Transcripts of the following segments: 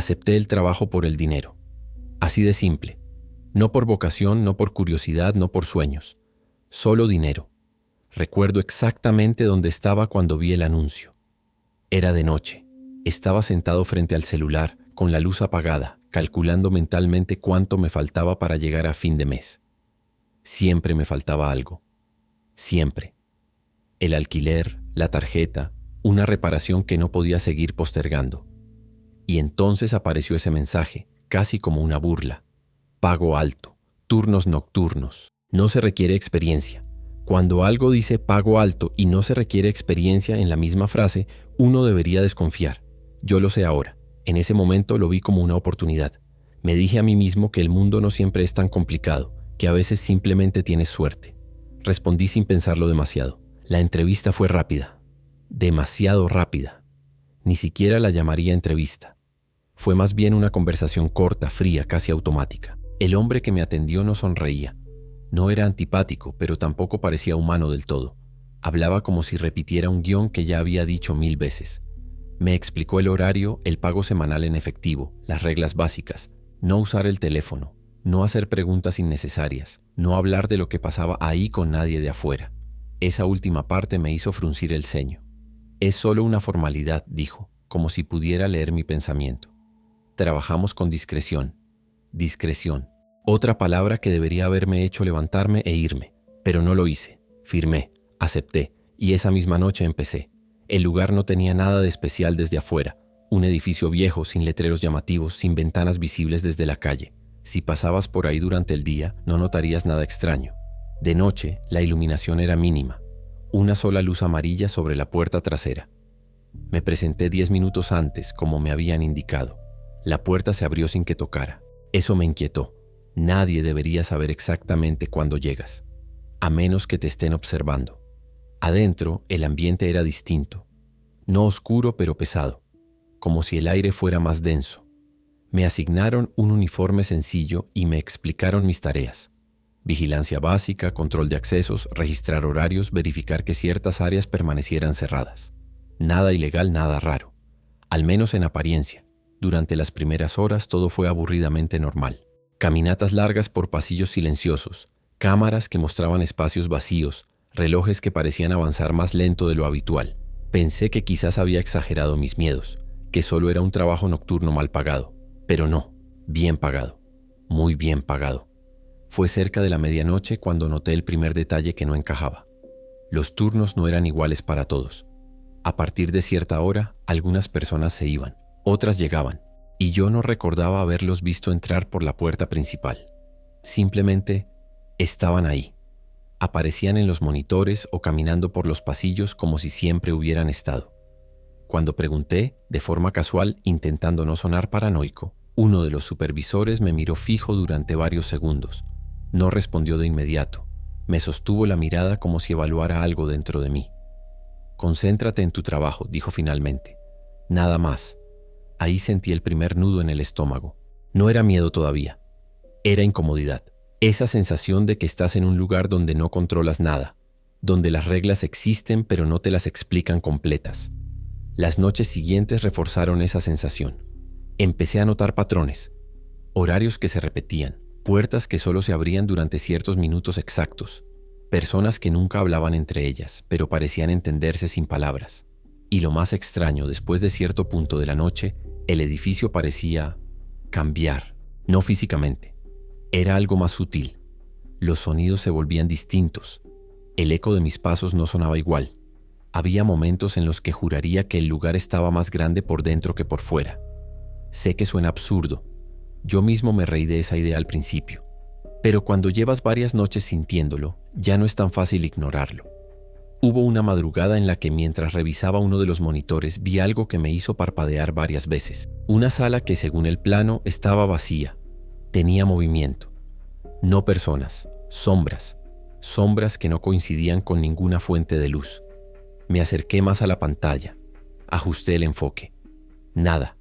Acepté el trabajo por el dinero. Así de simple. No por vocación, no por curiosidad, no por sueños. Solo dinero. Recuerdo exactamente dónde estaba cuando vi el anuncio. Era de noche. Estaba sentado frente al celular, con la luz apagada, calculando mentalmente cuánto me faltaba para llegar a fin de mes. Siempre me faltaba algo. Siempre. El alquiler, la tarjeta, una reparación que no podía seguir postergando. Y entonces apareció ese mensaje, casi como una burla. Pago alto, turnos nocturnos, no se requiere experiencia. Cuando algo dice pago alto y no se requiere experiencia en la misma frase, uno debería desconfiar. Yo lo sé ahora. En ese momento lo vi como una oportunidad. Me dije a mí mismo que el mundo no siempre es tan complicado, que a veces simplemente tienes suerte. Respondí sin pensarlo demasiado. La entrevista fue rápida. Demasiado rápida. Ni siquiera la llamaría entrevista. Fue más bien una conversación corta, fría, casi automática. El hombre que me atendió no sonreía. No era antipático, pero tampoco parecía humano del todo. Hablaba como si repitiera un guión que ya había dicho 1000 veces. Me explicó el horario, el pago semanal en efectivo, las reglas básicas, no usar el teléfono, no hacer preguntas innecesarias, no hablar de lo que pasaba ahí con nadie de afuera. Esa última parte me hizo fruncir el ceño. Es solo una formalidad, dijo, como si pudiera leer mi pensamiento. Trabajamos con discreción. Discreción. Otra palabra que debería haberme hecho levantarme e irme, pero no lo hice. Firmé, acepté, y esa misma noche empecé. El lugar no tenía nada de especial desde afuera. Un edificio viejo, sin letreros llamativos, sin ventanas visibles desde la calle. Si pasabas por ahí durante el día, no notarías nada extraño. De noche, la iluminación era mínima. Una sola luz amarilla sobre la puerta trasera. Me presenté 10 minutos antes, como me habían indicado. La puerta se abrió sin que tocara. Eso me inquietó. Nadie debería saber exactamente cuándo llegas, a menos que te estén observando. Adentro, el ambiente era distinto. No oscuro, pero pesado, como si el aire fuera más denso. Me asignaron un uniforme sencillo y me explicaron mis tareas. Vigilancia básica, control de accesos, registrar horarios, verificar que ciertas áreas permanecieran cerradas. Nada ilegal, nada raro. Al menos en apariencia. Durante las primeras horas todo fue aburridamente normal. Caminatas largas por pasillos silenciosos, cámaras que mostraban espacios vacíos, relojes que parecían avanzar más lento de lo habitual. Pensé que quizás había exagerado mis miedos, que solo era un trabajo nocturno mal pagado. Pero no, bien pagado. Muy bien pagado. Fue cerca de la medianoche cuando noté el primer detalle que no encajaba. Los turnos no eran iguales para todos. A partir de cierta hora, algunas personas se iban, otras llegaban. Y yo no recordaba haberlos visto entrar por la puerta principal. Simplemente estaban ahí. Aparecían en los monitores o caminando por los pasillos como si siempre hubieran estado. Cuando pregunté, de forma casual, intentando no sonar paranoico, uno de los supervisores me miró fijo durante varios segundos. No respondió de inmediato. Me sostuvo la mirada como si evaluara algo dentro de mí. «Concéntrate en tu trabajo», dijo finalmente. «Nada más». Ahí sentí el primer nudo en el estómago. No era miedo todavía. Era incomodidad. Esa sensación de que estás en un lugar donde no controlas nada, donde las reglas existen pero no te las explican completas. Las noches siguientes reforzaron esa sensación. Empecé a notar patrones, horarios que se repetían, puertas que solo se abrían durante ciertos minutos exactos, personas que nunca hablaban entre ellas, pero parecían entenderse sin palabras. Y lo más extraño, después de cierto punto de la noche, el edificio parecía cambiar, no físicamente. Era algo más sutil. Los sonidos se volvían distintos. El eco de mis pasos no sonaba igual. Había momentos en los que juraría que el lugar estaba más grande por dentro que por fuera. Sé que suena absurdo. Yo mismo me reí de esa idea al principio. Pero cuando llevas varias noches sintiéndolo, ya no es tan fácil ignorarlo. Hubo una madrugada en la que mientras revisaba uno de los monitores vi algo que me hizo parpadear varias veces. Una sala que según el plano estaba vacía. Tenía movimiento. No personas, sombras. Sombras que no coincidían con ninguna fuente de luz. Me acerqué más a la pantalla. Ajusté el enfoque. Nada.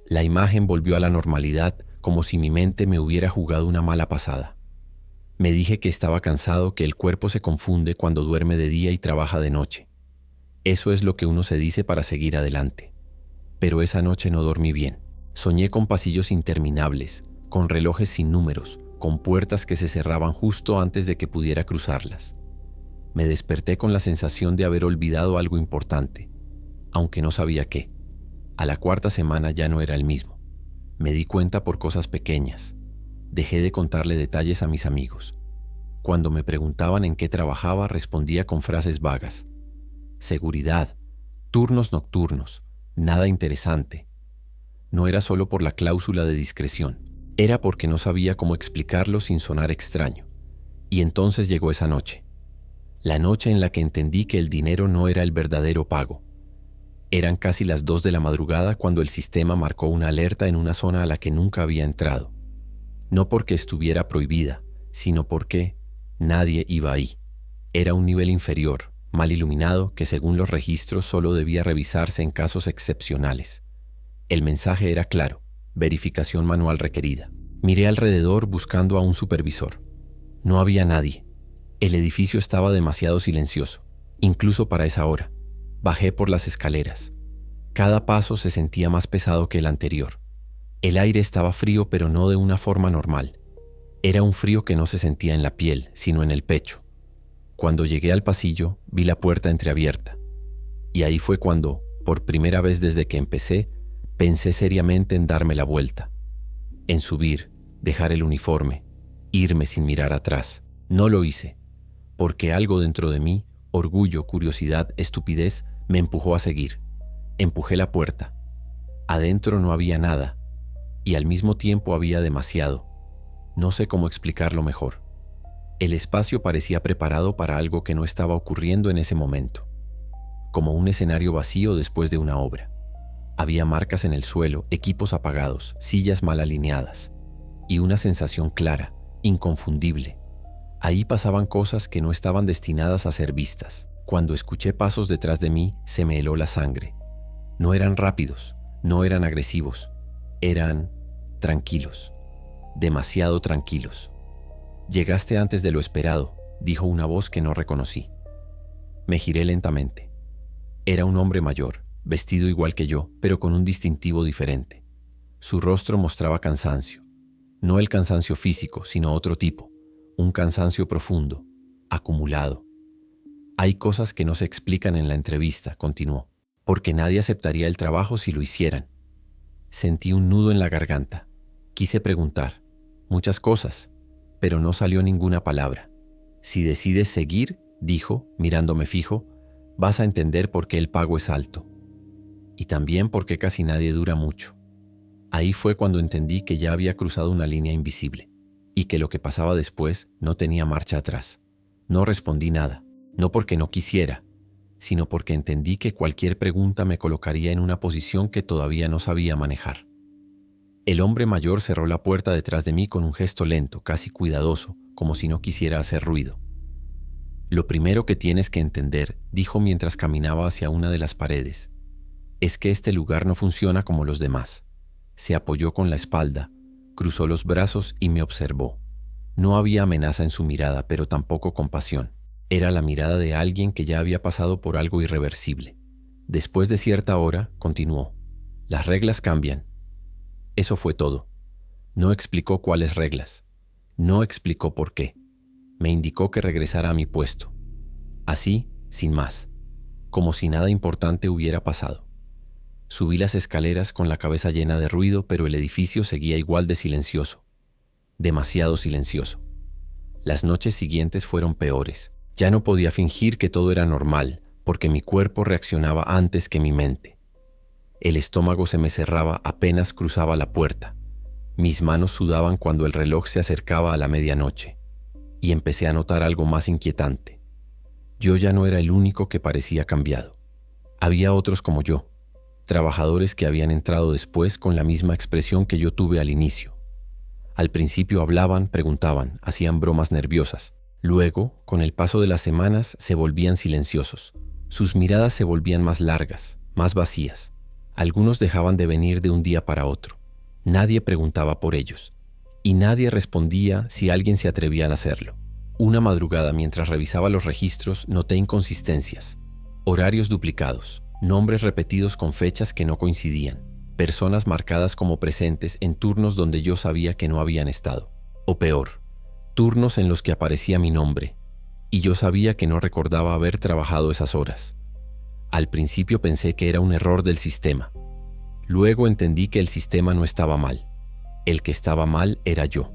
La imagen volvió a la normalidad como si mi mente me hubiera jugado una mala pasada. Me dije que estaba cansado, que el cuerpo se confunde cuando duerme de día y trabaja de noche. Eso es lo que uno se dice para seguir adelante. Pero esa noche no dormí bien. Soñé con pasillos interminables, con relojes sin números, con puertas que se cerraban justo antes de que pudiera cruzarlas. Me desperté con la sensación de haber olvidado algo importante, aunque no sabía qué. A la cuarta semana ya no era el mismo. Me di cuenta por cosas pequeñas. Dejé de contarle detalles a mis amigos. Cuando me preguntaban en qué trabajaba, respondía con frases vagas. Seguridad, turnos nocturnos, nada interesante. No era solo por la cláusula de discreción, era porque no sabía cómo explicarlo sin sonar extraño. Y entonces llegó esa noche. La noche en la que entendí que el dinero no era el verdadero pago. Eran casi las 2 de la madrugada cuando el sistema marcó una alerta en una zona a la que nunca había entrado. No porque estuviera prohibida, sino porque nadie iba ahí. Era un nivel inferior, mal iluminado, que según los registros solo debía revisarse en casos excepcionales. El mensaje era claro: verificación manual requerida. Miré alrededor buscando a un supervisor. No había nadie. El edificio estaba demasiado silencioso, incluso para esa hora. Bajé por las escaleras. Cada paso se sentía más pesado que el anterior. El aire estaba frío, pero no de una forma normal. Era un frío que no se sentía en la piel, sino en el pecho. Cuando llegué al pasillo, vi la puerta entreabierta. Y ahí fue cuando, por primera vez desde que empecé, pensé seriamente en darme la vuelta. En subir, dejar el uniforme, irme sin mirar atrás. No lo hice, porque algo dentro de mí, orgullo, curiosidad, estupidez, me empujó a seguir. Empujé la puerta. Adentro no había nada, y al mismo tiempo había demasiado. No sé cómo explicarlo mejor. El espacio parecía preparado para algo que no estaba ocurriendo en ese momento, como un escenario vacío después de una obra. Había marcas en el suelo, equipos apagados, sillas mal alineadas, y una sensación clara, inconfundible. Ahí pasaban cosas que no estaban destinadas a ser vistas. Cuando escuché pasos detrás de mí, se me heló la sangre. No eran rápidos, no eran agresivos, eran tranquilos, demasiado tranquilos. «Llegaste antes de lo esperado», dijo una voz que no reconocí. Me giré lentamente. Era un hombre mayor, vestido igual que yo, pero con un distintivo diferente. Su rostro mostraba cansancio. No el cansancio físico, sino otro tipo. Un cansancio profundo, acumulado. «Hay cosas que no se explican en la entrevista», continuó, «porque nadie aceptaría el trabajo si lo hicieran». Sentí un nudo en la garganta. Quise preguntar, muchas cosas, pero no salió ninguna palabra. «Si decides seguir», dijo, mirándome fijo, «vas a entender por qué el pago es alto. Y también por qué casi nadie dura mucho». Ahí fue cuando entendí que ya había cruzado una línea invisible, y que lo que pasaba después no tenía marcha atrás. No respondí nada, no porque no quisiera, sino porque entendí que cualquier pregunta me colocaría en una posición que todavía no sabía manejar. El hombre mayor cerró la puerta detrás de mí con un gesto lento, casi cuidadoso, como si no quisiera hacer ruido. «Lo primero que tienes que entender», dijo mientras caminaba hacia una de las paredes, «es que este lugar no funciona como los demás». Se apoyó con la espalda, cruzó los brazos y me observó. No había amenaza en su mirada, pero tampoco compasión. Era la mirada de alguien que ya había pasado por algo irreversible. Después de cierta hora, continuó, «Las reglas cambian». Eso fue todo. No explicó cuáles reglas. No explicó por qué. Me indicó que regresara a mi puesto. Así, sin más, como si nada importante hubiera pasado. Subí las escaleras con la cabeza llena de ruido, pero el edificio seguía igual de silencioso. Demasiado silencioso. Las noches siguientes fueron peores. Ya no podía fingir que todo era normal, porque mi cuerpo reaccionaba antes que mi mente. El estómago se me cerraba apenas cruzaba la puerta. Mis manos sudaban cuando el reloj se acercaba a la medianoche. Y empecé a notar algo más inquietante. Yo ya no era el único que parecía cambiado. Había otros como yo, trabajadores que habían entrado después con la misma expresión que yo tuve al inicio. Al principio hablaban, preguntaban, hacían bromas nerviosas. Luego, con el paso de las semanas, se volvían silenciosos. Sus miradas se volvían más largas, más vacías. Algunos dejaban de venir de un día para otro. Nadie preguntaba por ellos. Y nadie respondía si alguien se atrevía a hacerlo. Una madrugada, mientras revisaba los registros, noté inconsistencias. Horarios duplicados, nombres repetidos con fechas que no coincidían. Personas marcadas como presentes en turnos donde yo sabía que no habían estado. O peor, turnos en los que aparecía mi nombre, y yo sabía que no recordaba haber trabajado esas horas. Al principio pensé que era un error del sistema. Luego entendí que el sistema no estaba mal. El que estaba mal era yo.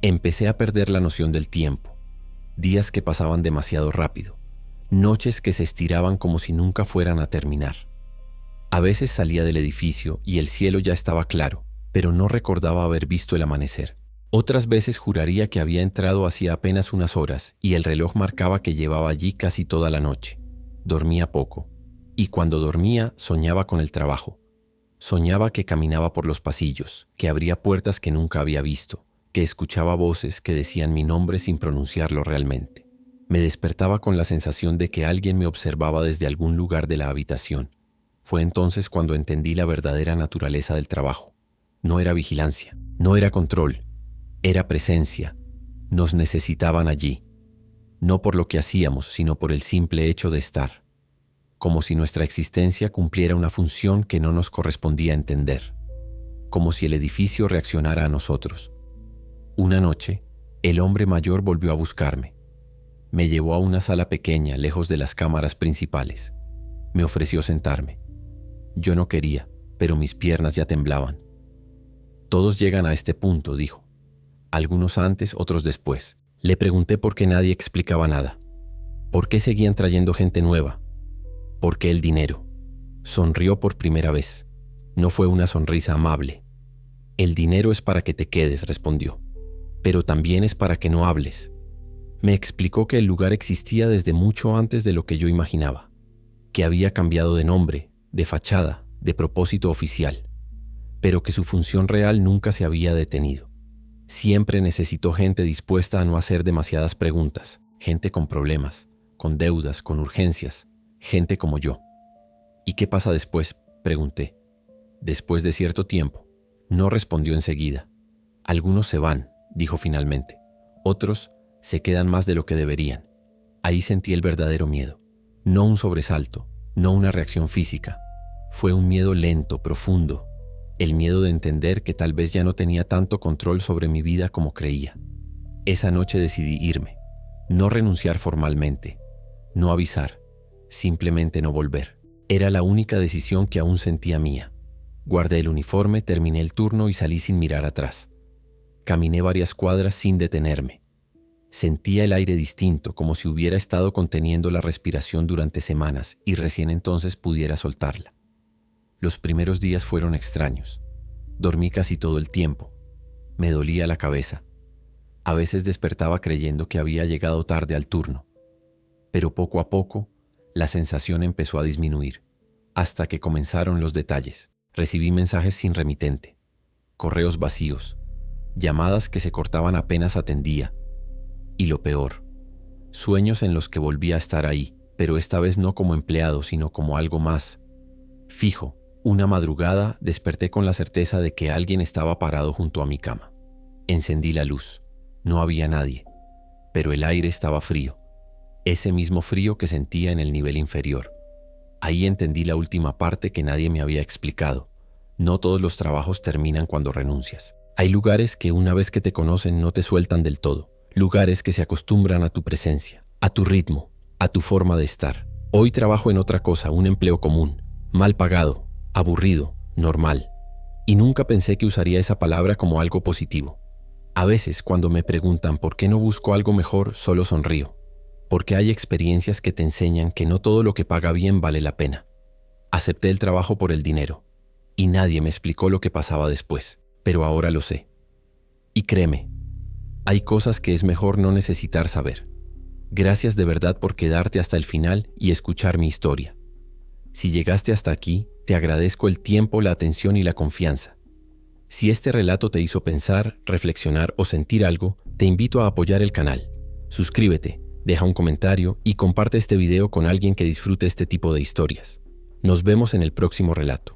Empecé a perder la noción del tiempo. Días que pasaban demasiado rápido. Noches que se estiraban como si nunca fueran a terminar. A veces salía del edificio y el cielo ya estaba claro, pero no recordaba haber visto el amanecer. Otras veces juraría que había entrado hacía apenas unas horas y el reloj marcaba que llevaba allí casi toda la noche. Dormía poco. Y cuando dormía, soñaba con el trabajo. Soñaba que caminaba por los pasillos, que abría puertas que nunca había visto, que escuchaba voces que decían mi nombre sin pronunciarlo realmente. Me despertaba con la sensación de que alguien me observaba desde algún lugar de la habitación. Fue entonces cuando entendí la verdadera naturaleza del trabajo. No era vigilancia, no era control, era presencia. Nos necesitaban allí, no por lo que hacíamos, sino por el simple hecho de estar. Como si nuestra existencia cumpliera una función que no nos correspondía entender, como si el edificio reaccionara a nosotros. Una noche, el hombre mayor volvió a buscarme. Me llevó a una sala pequeña, lejos de las cámaras principales. Me ofreció sentarme. Yo no quería, pero mis piernas ya temblaban. Todos llegan a este punto, dijo. Algunos antes, otros después. Le pregunté por qué nadie explicaba nada. ¿Por qué seguían trayendo gente nueva? ¿Por qué el dinero? Sonrió por primera vez. No fue una sonrisa amable. El dinero es para que te quedes, respondió. Pero también es para que no hables. Me explicó que el lugar existía desde mucho antes de lo que yo imaginaba. Que había cambiado de nombre, de fachada, de propósito oficial. Pero que su función real nunca se había detenido. Siempre necesitó gente dispuesta a no hacer demasiadas preguntas. Gente con problemas, con deudas, con urgencias. Gente como yo. ¿Y qué pasa después?, pregunté. Después de cierto tiempo. No respondió enseguida. Algunos se van, dijo finalmente. Otros se quedan más de lo que deberían. Ahí sentí el verdadero miedo. No un sobresalto, no una reacción física. Fue un miedo lento, profundo. El miedo de entender que tal vez ya no tenía tanto control sobre mi vida como creía. Esa noche decidí irme. No renunciar formalmente. No avisar. Simplemente no volver. Era la única decisión que aún sentía mía. Guardé el uniforme, terminé el turno y salí sin mirar atrás. Caminé varias cuadras sin detenerme. Sentía el aire distinto, como si hubiera estado conteniendo la respiración durante semanas y recién entonces pudiera soltarla. Los primeros días fueron extraños. Dormí casi todo el tiempo. Me dolía la cabeza. A veces despertaba creyendo que había llegado tarde al turno. Pero poco a poco, la sensación empezó a disminuir, hasta que comenzaron los detalles. Recibí mensajes sin remitente, correos vacíos, llamadas que se cortaban apenas atendía. Y lo peor, sueños en los que volvía a estar ahí, pero esta vez no como empleado, sino como algo más fijo. Una madrugada desperté con la certeza de que alguien estaba parado junto a mi cama. Encendí la luz. No había nadie, pero el aire estaba frío. Ese mismo frío que sentía en el nivel inferior. Ahí entendí la última parte que nadie me había explicado. No todos los trabajos terminan cuando renuncias. Hay lugares que una vez que te conocen no te sueltan del todo. Lugares que se acostumbran a tu presencia, a tu ritmo, a tu forma de estar. Hoy trabajo en otra cosa, un empleo común, mal pagado, aburrido, normal. Y nunca pensé que usaría esa palabra como algo positivo. A veces, cuando me preguntan por qué no busco algo mejor, solo sonrío. Porque hay experiencias que te enseñan que no todo lo que paga bien vale la pena. Acepté el trabajo por el dinero. Y nadie me explicó lo que pasaba después. Pero ahora lo sé. Y créeme, hay cosas que es mejor no necesitar saber. Gracias de verdad por quedarte hasta el final y escuchar mi historia. Si llegaste hasta aquí, te agradezco el tiempo, la atención y la confianza. Si este relato te hizo pensar, reflexionar o sentir algo, te invito a apoyar el canal. Suscríbete, deja un comentario y comparte este video con alguien que disfrute este tipo de historias. Nos vemos en el próximo relato.